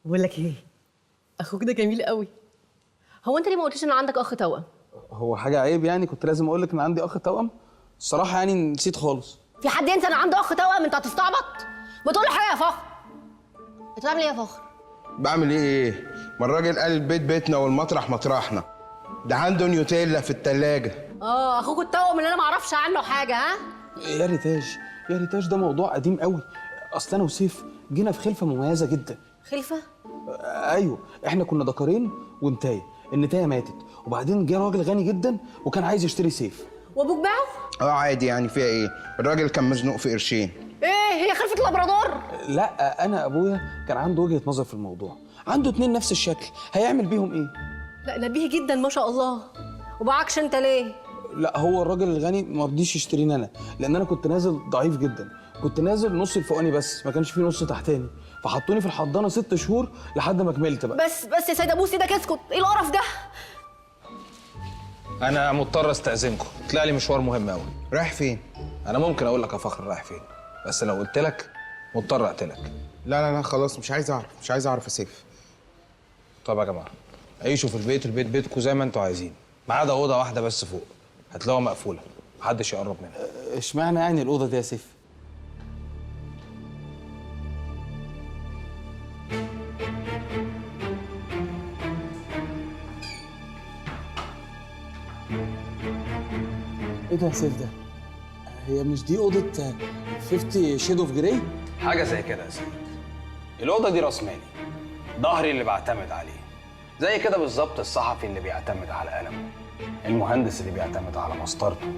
بقول لك ايه، اخوك ده جميل قوي. هو انت ليه ما قلتش ان عندك اخ توأم؟ هو حاجه عيب يعني؟ كنت لازم اقول لك ان عندي اخ توأم؟ الصراحه يعني نسيت خالص. في حد ينسى ان عنده اخ توأم؟ انت هتستعبط؟ ما تقول له حاجه يا فخر. انت بتعمل ايه يا فخر؟ بعمل ايه؟ ما الراجل قال البيت بيتنا والمطرح مطرحنا. ده عنده نيوتيلا في التلاجة. اخوك التوأم اللي انا ما اعرفش عنه حاجه، ها؟ يا ريتاج، يا ريتاج، ده موضوع قديم قوي. اصل انا وسيف جينا في خلفه مميزه جدا. خلفه؟ ايوه، احنا كنا دكارين ونتايه. النتايه ماتت، وبعدين جه راجل غني جدا وكان عايز يشتري سيف. وابوك باعه؟ عادي يعني، فيها ايه؟ الراجل كان مزنوق في قرشين. ايه هي خلفه الابرادور؟ لا، انا ابويا كان عنده وجهه نظر في الموضوع. عنده 2 نفس الشكل، هيعمل بيهم ايه؟ لا نبيه جدا ما شاء الله. وباعكش انت ليه؟ لا، هو الراجل الغني ما رضيش يشتريني انا، لان انا كنت نازل ضعيف جدا. كنت نازل نص الفوقاني بس، ما كانش فيه نص تحتاني. فحطوني في الحضانه 6 شهور لحد ما كملت بقى. بس يا سيد ابوسي ده اسكت، ايه القرف ده؟ انا مضطر استاذنكم، طلع لي مشوار مهم قوي. رايح فين؟ انا ممكن اقول لك يا فخر رايح فين، بس لو قلت لك مضطر اقتلك. لا خلاص، مش عايز اعرف، مش عايز اعرف يا سيف. طب يا جماعه عيشوا في البيت بيتكم زي ما انتوا عايزين، ما عدا اوضه واحده بس فوق هتلاقوها مقفوله، محدش يقرب منها. اشمعنى يعني الاوضه دي يا سيف؟ ايه ده يا سيف ده؟ هي مش دي اوضه 50 شيد اوف جراي؟ حاجه زي كده يا سيد. الاوضه دي راس مالي، ظهري اللي بعتمد عليه، زي كده بالظبط الصحفي اللي بيعتمد على قلمه، المهندس اللي بيعتمد على مسطرته،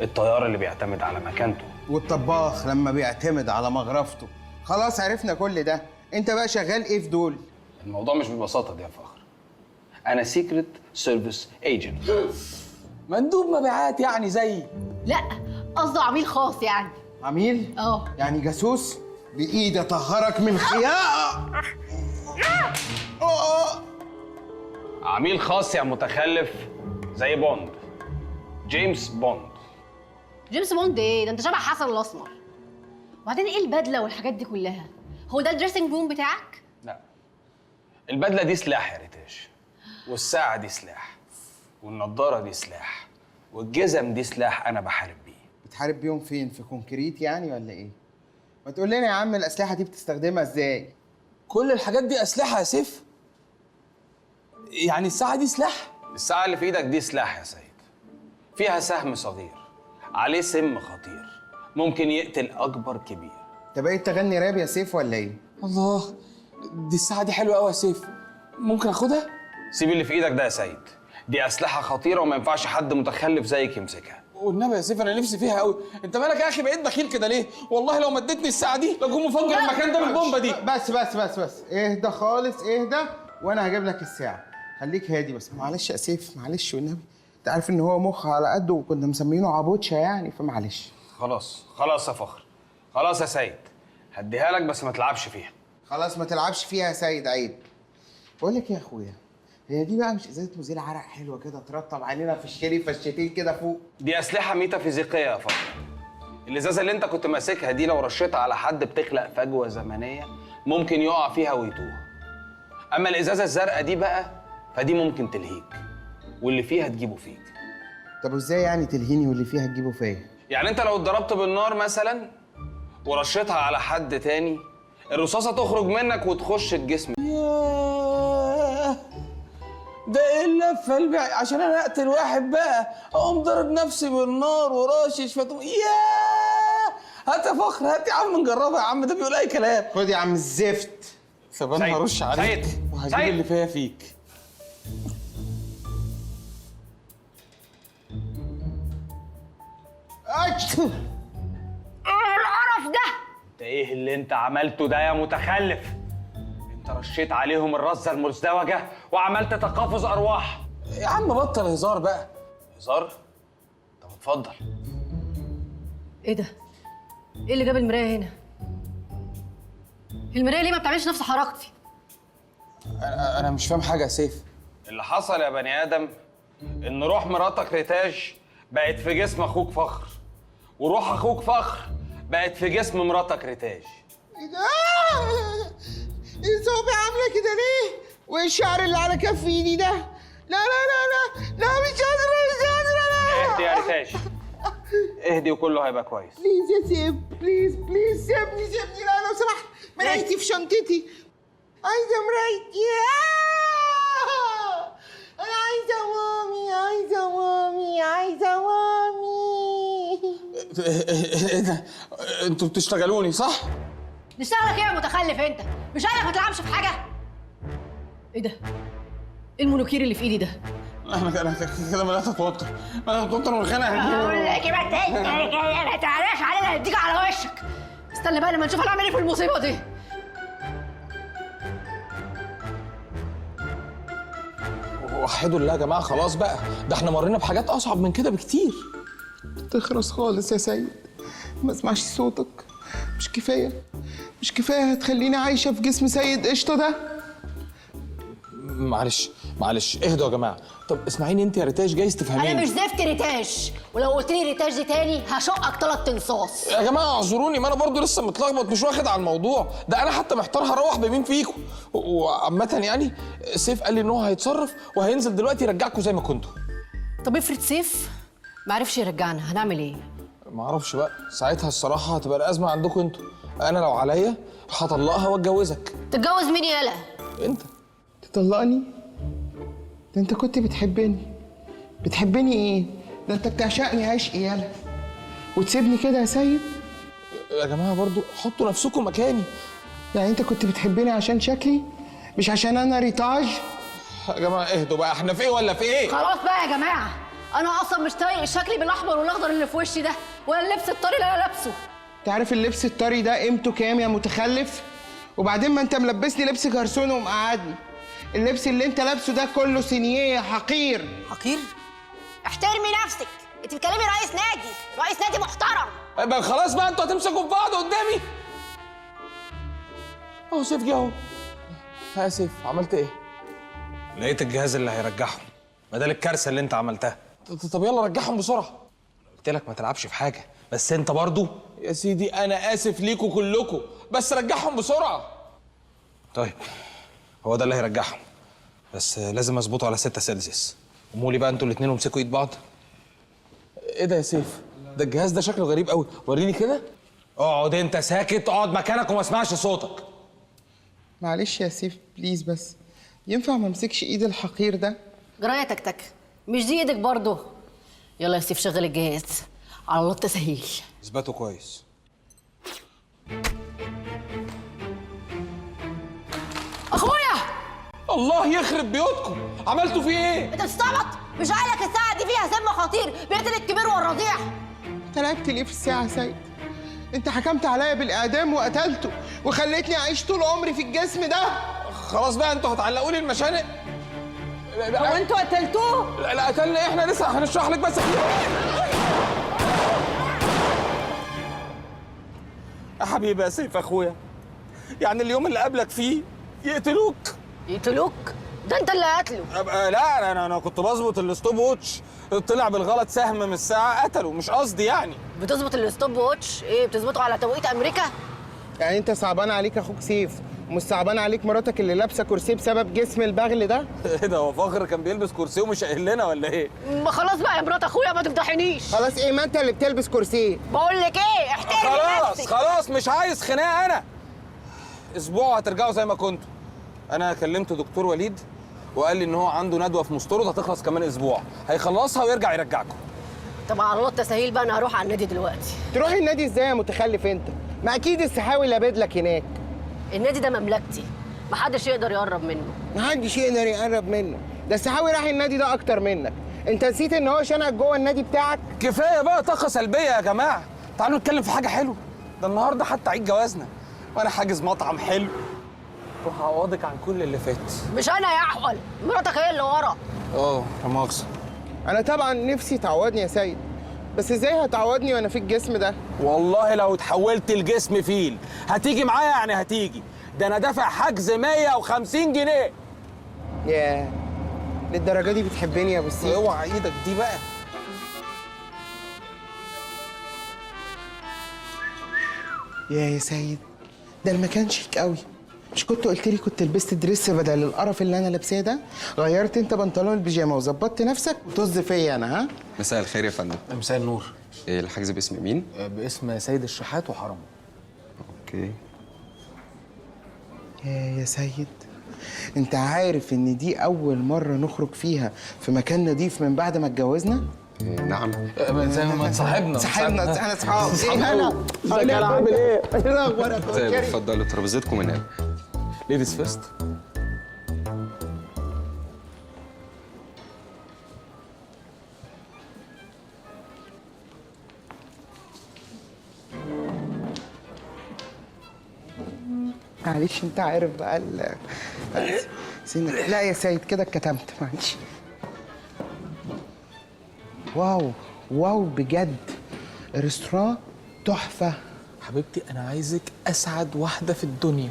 الطيار اللي بيعتمد على مكانته، والطباخ لما بيعتمد على مغرفته. خلاص عرفنا كل ده. انت بقى شغال ايه في دول؟ الموضوع مش بالبساطه دي يا فخر. انا سيكريت سيرفيس ايجنت. مندوب مبيعات يعني زي؟ لا قصده عميل خاص يعني. عميل؟ يعني جاسوس؟ بايدي اطهرك من خياقه. عميل خاص يا متخلف، زي بوند، جيمس بوند. جيمس بوند ايه؟ ده انت شبه حسن الاسمر. وبعدين ايه البدله والحاجات دي كلها؟ هو ده الدريسنج روم بتاعك؟ لا، البدله دي سلاح يا ريتاش، والساعه دي سلاح، والنضاره دي سلاح، والجزم دي سلاح انا بحارب بيه. بتحارب بيهم فين؟ في كونكريت يعني ولا ايه؟ ما تقول لنا يا عم الاسلحه دي بتستخدمها ازاي؟ كل الحاجات دي اسلحه يا سيف؟ يعني الساعه دي سلاح؟ الساعه اللي في ايدك دي سلاح يا سيد، فيها سهم صغير عليه سم خطير ممكن يقتل اكبر كبير. انت بقيت تغني راب يا سيف ولا ايه؟ الله، دي الساعه دي حلوه قوي يا سيف، ممكن اخدها؟ سيب اللي في ايدك ده يا سيد، دي اسلحه خطيره وما ينفعش حد متخلف زيك يمسكها. والنبي يا سيف انا نفسي فيها قوي. انت مالك يا اخي بقيت بخيل كده ليه؟ والله لو مدتني الساعه دي لاكون مفجر المكان ده بالبومبه دي. بس اهدى خالص، اهدى وانا هجيب لك الساعه. خليك هادي بس. معلش يا سيف، معلش والنبي. انت عارف ان هو مخ على قده وكنا مسمينه عبوتشا يعني، فمعلش. خلاص يا فخر، خلاص يا سيد، هديها لك بس ما تلعبش فيها. خلاص ما تلعبش فيها يا سيد، عيب. بقول لك ايه يا اخويا، هي دي بقى مش ازازه مزيل عرق حلوه كده ترطب علينا في الشيري فشتين كده فوق؟ دي اسلحه ميتافيزيقيه يا فخر. الازازه اللي انت كنت ماسكها دي لو رشيتها على حد بتخلق فجوه زمنيه ممكن يقع فيها ويتوه. اما الازازه الزرقاء دي بقى فدي ممكن تلهيك، واللي فيها تجيبه فيك. طب وازاي يعني تلهيني واللي فيها تجيبه فيا؟ يعني انت لو اتضربت بالنار مثلا ورشيتها على حد تاني، الرصاصه تخرج منك وتخش الجسم. ياه، ده ايه اللفه عشان انا اقتل واحد بقى اقوم ضارب نفسي بالنار وراشش فتقوم. ياه، هات يا فخر، هات يا عم نجربها يا عم، ده بيقول اي كلام. خد يا عم الزفت. طب انا هرش عليك وهجيب اللي فيها فيك. ايه القرف ده؟ انت ايه اللي انت عملته ده يا متخلف؟ انت رشيت عليهم الرزه المزدوجه وعملت تقافز ارواح. يا عم بطل هزار بقى. هزار؟ طب اتفضل. ايه ده؟ ايه اللي جاب المرايه هنا؟ المرايه ليه ما بتعملش نفس حركتي؟ انا مش فاهم حاجه يا سيف. اللي حصل يا بني ادم ان روح مراتك ريتاج بقت في جسم اخوك فخر، وروح اخوك فخر بقت في جسم مراتك ريتاج. ايه ده؟ ايه صوابعي عامله كده ليه؟ وايه الشعر اللي على كف ايدي ده؟ لا لا لا لا لا مش قادره مش قادره لا. اهدي يا ريتاش، اهدي وكله هيبقى كويس. بليز يا سيف، بليز بليز سيبني لا لو سمحت. مرايتي في شنطتي. عايزه مرايتي. انا عايزه مامي عايزه مامي عايزه مامي. ايه ده؟ انتوا بتشتغلوني صح؟ نشتغلك ايه يا متخلف انت؟ مش قالك ما تلعبش في حاجه؟ ايه ده؟ ايه المونوكير اللي في ايدي ده؟ انا كده بدات اتوتر، والخناقه اقول لك ايه ما تعلاش علينا هديك على وشك. استنى بقى لما نشوف هنعمل ايه في المصيبه دي. وحدوا الله يا جماعه، خلاص بقى، ده احنا مرينا بحاجات اصعب من كده بكتير. تخرس خالص يا سيد، ما اسمعش صوتك. مش كفايه هتخليني عايشه في جسم سيد قشطه ده. معلش اهدوا يا جماعه. طب اسمعيني انت يا ريتاش، جايز تفهميني. انا مش زفت ريتاش، ولو قلت لي ريتاش دي تاني هشقك 3 انصاص. يا جماعه اعذروني، ما انا برضو لسه متلخبط، مش واخد على الموضوع ده. انا حتى محتار هروح بمين فيكم. وعامه يعني سيف قال لي ان هو هيتصرف وهينزل دلوقتي يرجعكم زي ما كنتوا. طب افرض سيف ما عرفش يرجعنا، هنعمل ايه؟ ما اعرفش بقى، ساعتها الصراحه هتبقى الازمه عندكم انتوا. انا لو عليا هطلقها واتجوزك. تتجوز مين يالا؟ انت تطلقني؟ ده انت كنت بتحبني ايه؟ ده انت بتعشقني عشق يالا وتسيبني كده يا سيد؟ يا جماعه برضو حطوا نفسكم مكاني. يعني انت كنت بتحبني عشان شكلي مش عشان انا ريتاج؟ يا جماعه اهدوا بقى، احنا في ايه ولا في ايه؟ خلاص بقى يا جماعه، انا اصلا مش طايق شكلي بالاحمر والاخضر اللي في وشي ده، ولا اللبس الطري اللي انا لابسه. انت عارف اللبس الطري ده قيمته كام يا متخلف؟ وبعدين ما انت ملبسني لبس جرسون ومقعدني. اللبس اللي انت لابسه ده كله سينيه حقير. حقير؟ احترمي نفسك، انت بتكلمي رئيس نادي محترم. بقى خلاص بقى، انتوا هتمسكوا في بعض قدامي. اهو سيف جه اهو. يا سيف عملت ايه؟ لقيت الجهاز اللي هيرجعهم بدل الكارثه اللي انت عملتها. طب يلا رجعهم بسرعه. قلت لك ما تلعبش في حاجه، بس انت برضو. يا سيدي انا اسف ليكوا كلكوا، بس رجعهم بسرعه. طيب هو ده اللي هيرجعهم، بس لازم اظبطه على 6 سلسيوس. قوموا لي بقى انتوا الاثنين وامسكوا ايد بعض. ايه ده يا سيف؟ ده الجهاز ده شكله غريب قوي، وريني كده. اقعد انت ساكت، اقعد مكانك وما اسمعش صوتك. معلش يا سيف بليز، بس ينفع ما امسكش ايد الحقير ده؟ جرايه تكتك، مش دي ايدك برضه. يلا يا سيف شغل الجهاز، على الله التسهيل. اثبته كويس. اخويا الله يخرب بيوتكم، عملتوا فيه ايه؟ انت بتستعبط؟ مش قالك الساعه دي فيها سم خطير بيقتل الكبير والرضيع؟ انت لعبت ليه في الساعه يا سيد؟ انت حكمت عليا بالاعدام وقتلته وخليتني اعيش طول عمري في الجسم ده. خلاص بقى انتوا هتعلقوا لي المشانق. هو انتوا قتلتوه؟ لا قتلنا احنا لسه هنشرح لك بس. يا حبيبي يا سيف اخويا، يعني اليوم اللي قابلك فيه يقتلوك؟ يقتلوك؟ ده انت اللي قتله. لا انا كنت بظبط الستوب ووتش، طلع بالغلط سهم من الساعه قتله، مش قصدي يعني. بتظبط الستوب ووتش؟ ايه بتظبطه على توقيت امريكا؟ يعني انت صعبان عليك اخوك سيف ومش صعبان عليك مراتك اللي لابسه كرسي بسبب جسم البغل ده؟ ايه ده، هو فخر كان بيلبس كرسي ومش قايل لنا ولا ايه؟ ما خلاص بقى يا مرات اخويا، ما تفضحنيش. خلاص ايه، ما انت اللي بتلبس كرسي. بقول لك ايه، احترمي نفسك. خلاص مش عايز خناقه. انا اسبوع هترجعوا زي ما كنتوا. انا كلمت دكتور وليد وقال لي ان هو عنده ندوه في مستورد هتخلص كمان اسبوع، هيخلصها ويرجع يرجعكم. طب على الله التسهيل بقى، انا هروح على النادي دلوقتي. تروح النادي ازاي يا متخلف انت؟ ما اكيد السحاوي لابد لك هناك. النادي ده مملكتي، محدش يقدر يقرب منه. محدش يقدر يقرب منه، ده السحاوي راح النادي ده اكتر منك. انت نسيت ان هو شنقك جوه النادي بتاعك؟ كفايه بقى طاقه سلبيه يا جماعه، تعالوا نتكلم في حاجه حلوه. ده النهارده حتى عيد جوازنا، وانا حاجز مطعم حلو وهعوضك عن كل اللي فات. مش انا يا احول، مراتك هي اللي ورا. لا مؤاخذه. انا طبعا نفسي تعوضني يا سيد، بس ازاي هتعوضني وانا في الجسم ده؟ والله لو اتحولت لجسم فيل هتيجي معايا، يعني هتيجي. ده انا دافع حجز 150 جنيه. ياه، للدرجه دي بتحبني يا ابو السيد؟ اوعى ايدك دي بقى. يا سيد، ده المكان شيك قوي. مش كنت قلت لي كنت لبست دريس بدل القرف اللي انا لابساه ده؟ غيرت انت بنطلون البيجامه وظبطت نفسك وطز فيا انا، ها؟ مساء الخير يا فندم. مساء النور. إيه الحجز باسم مين؟ باسم سيد الشحات وحرام. اوكي. يا سيد، انت عارف ان دي اول مره نخرج فيها في مكان نضيف من بعد ما اتجوزنا؟ إيه نعم. زي ما صاحبنا صاحبنا احنا اصحاب. ازيك انا عامل ايه؟ ايه اخبارك؟ زي اتفضلوا ترابيزتكم هناك. ليديز فيرست. معلش انت عارف بقى لا يا سيد كده اتكتمت، معلش. واو واو بجد، الريستوران تحفه. حبيبتي انا عايزك اسعد واحده في الدنيا.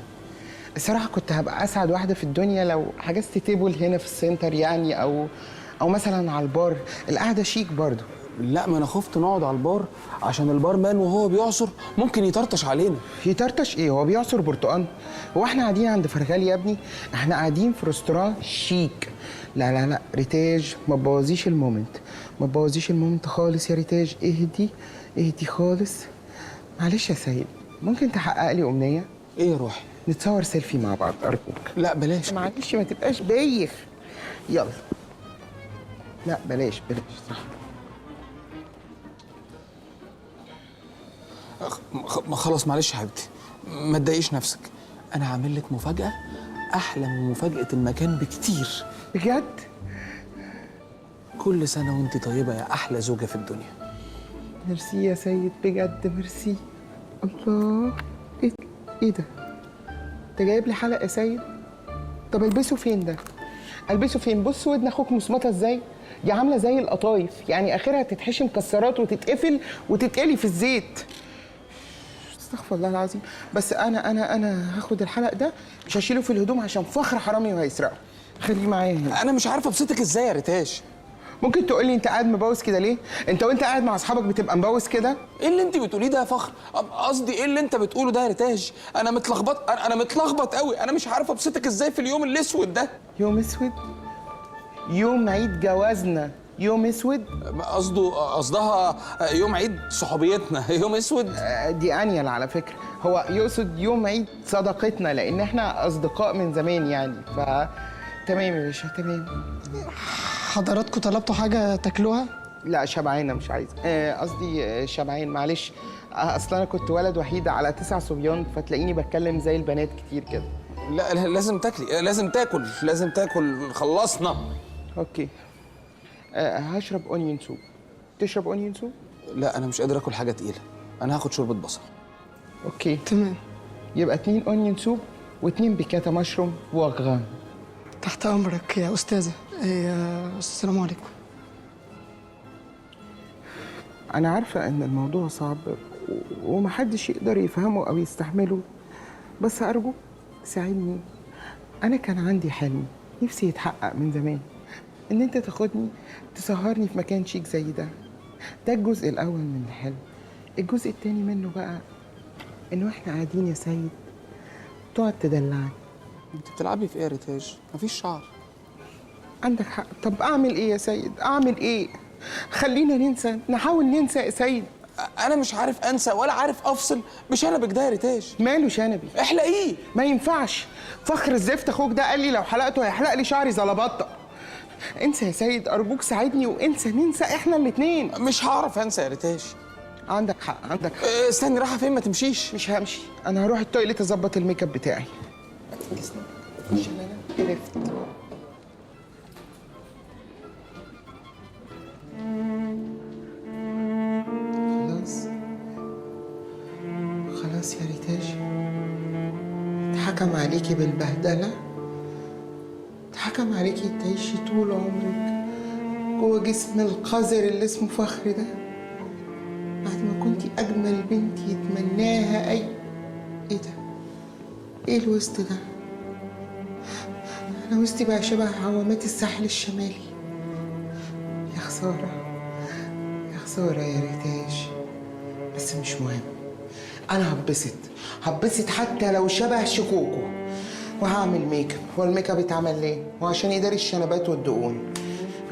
الصراحه كنت هبقى اسعد واحده في الدنيا لو حجزت تيبل هنا في السنتر يعني، او مثلا على البار. القعده شيك برضو. لا ما انا خفت نقعد على البار عشان البار مان وهو بيعصر ممكن يطرطش علينا. يطرطش ايه؟ هو بيعصر برتقان؟ هو احنا قاعدين عند فرغال يا ابني؟ احنا قاعدين في ريستوران شيك. لا لا لا ريتاج، ما تبوظيش المومنت، ما تبوظيش المومنت خالص يا ريتاج. اهدي اهدي خالص. معلش يا سيد، ممكن تحقق لي امنيه؟ ايه يا روحي؟ نتصور سيلفي مع بعض ارجوك. لا بلاش. معلش ما تبقاش بايخ. يلا. لا بلاش بلاش صح. خلاص معلش يا حبيبتي، ما تضايقيش نفسك. انا عامل لك مفاجاه احلى من مفاجاه المكان بكتير. بجد؟ كل سنه وانت طيبه يا احلى زوجه في الدنيا. ميرسي يا سيد بجد، ميرسي. الله، ايه ده؟ انت جايب لي حلق يا سيد؟ طب البسه فين ده؟ البسه فين؟ بص ودن اخوك مسمطه ازاي؟ دي عامله زي القطايف، يعني اخرها تتحشي مكسرات وتتقفل وتتقلي في الزيت. استغفر الله العظيم. بس انا هاخد الحلق ده، مش هشيله في الهدوم عشان فخر حرامي وهيسرقه. خليه معايا هنا. انا مش عارفه ابسطك ازاي يا ريتاش. ممكن تقول لي انت قاعد مبوس كده ليه؟ انت وانت قاعد مع اصحابك بتبقى مبوس كده؟ ايه اللي انت بتقوليه ده يا فخر؟ قصدي ايه اللي انت بتقوله ده يا ريتاج؟ انا متلخبط، انا متلخبط قوي. انا مش عارف ابسطك ازاي في اليوم الاسود ده. يوم اسود؟ يوم عيد جوازنا يوم اسود؟ قصدها يوم عيد صحوبيتنا يوم اسود. دي انيل على فكره. هو يقصد يوم عيد صداقتنا لان احنا اصدقاء من زمان يعني. تمام يا باشا تمام. حضراتكم طلبتوا حاجة تاكلوها؟ لا شبعانه مش عايزه. قصدي شبعان معلش. اصل انا كنت ولد وحيد على 9 صبيان، فتلاقيني بتكلم زي البنات كتير كده. لا لازم تاكلي، لازم تاكل. خلصنا. اوكي. هشرب اونيون سوب. تشرب اونيون سوب؟ لا انا مش قادر اكل حاجه تقيله، انا هاخد شوربه بصل. اوكي تمام. يبقى 2 اونيون سوب و2 بيكاتا مشروم واغرام. تحت أمرك يا أستاذة. السلام عليكم. أنا عارفة إن الموضوع صعب ومحدش يقدر يفهمه أو يستحمله، بس أرجو ساعدني. أنا كان عندي حلم نفسي يتحقق من زمان، إن أنت تاخدني تسهرني في مكان شيك زي ده. ده الجزء الأول من الحلم. الجزء التاني منه بقى إنه إحنا قاعدين يا سيد تقعد تدلعني. انت بتلعبي في ايه يا ريتاج؟ مفيش شعر. عندك حق. طب أعمل إيه يا سيد؟ أعمل إيه؟ خلينا ننسى، نحاول ننسى يا سيد. انا مش عارف انسى ولا عارف افصل بشنبك ده يا ريتاج. ماله شنبي؟ احلقيه. ما ينفعش. فخر الزفت اخوك ده قال لي لو حلقته هيحلق لي شعري زلبطه. انسى يا سيد ارجوك ساعدني وانسى ننسى احنا الاثنين. مش هعرف انسى يا ريتاج. عندك حق عندك حق. استني، رايحه فين؟ ما تمشيش. مش همشي، انا هروح التويليت اظبط الميك اب بتاعي عشان انا قرفت. خلاص يا ريتاج، اتحكم عليكي بالبهدله، اتحكم عليكي تعيشي طول عمرك جوه جسم القذر اللي اسمه فخر ده، بعد ما كنتي اجمل بنت يتمناها ايه ده؟ ايه الوسط ده؟ انا وسطي بقى شبه عوامات الساحل الشمالي. يا خساره يا خساره يا ريتاج، بس مش مهم. انا هبسط حتى لو شبه شكوكو. وهعمل ميك اب. هو الميك اب اتعمل ليه؟ هو عشان يداري الشنبات والدقون.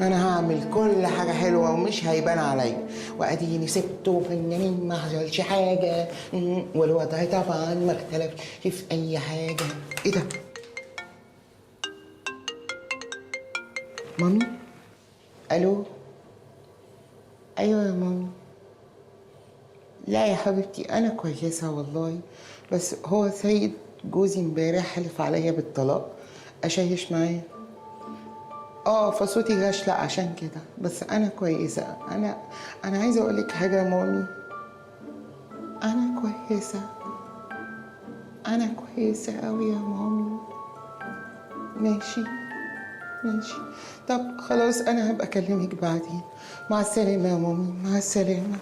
انا هعمل كل حاجه حلوه ومش هيبان عليا، واديني سبته فنانين ما حصلش حاجه. والوضع طبعا ما اختلفش في اي حاجه. ايه ده؟ مامي؟ الو؟ ايوه يا مامي. لا يا حبيبتي انا كويسه والله، بس هو سيد جوزي امبارح حلف عليا بالطلاق، اشيش معاه. فصوتي غشلق عشان كده، بس انا كويسه. انا عايزه اقول لك حاجه يا مامي. انا كويسه، انا كويسه قوي يا مامي. ماشي ماشي. طب خلاص انا هبقى اكلمك بعدين. مع السلامه يا مامي، مع السلامه.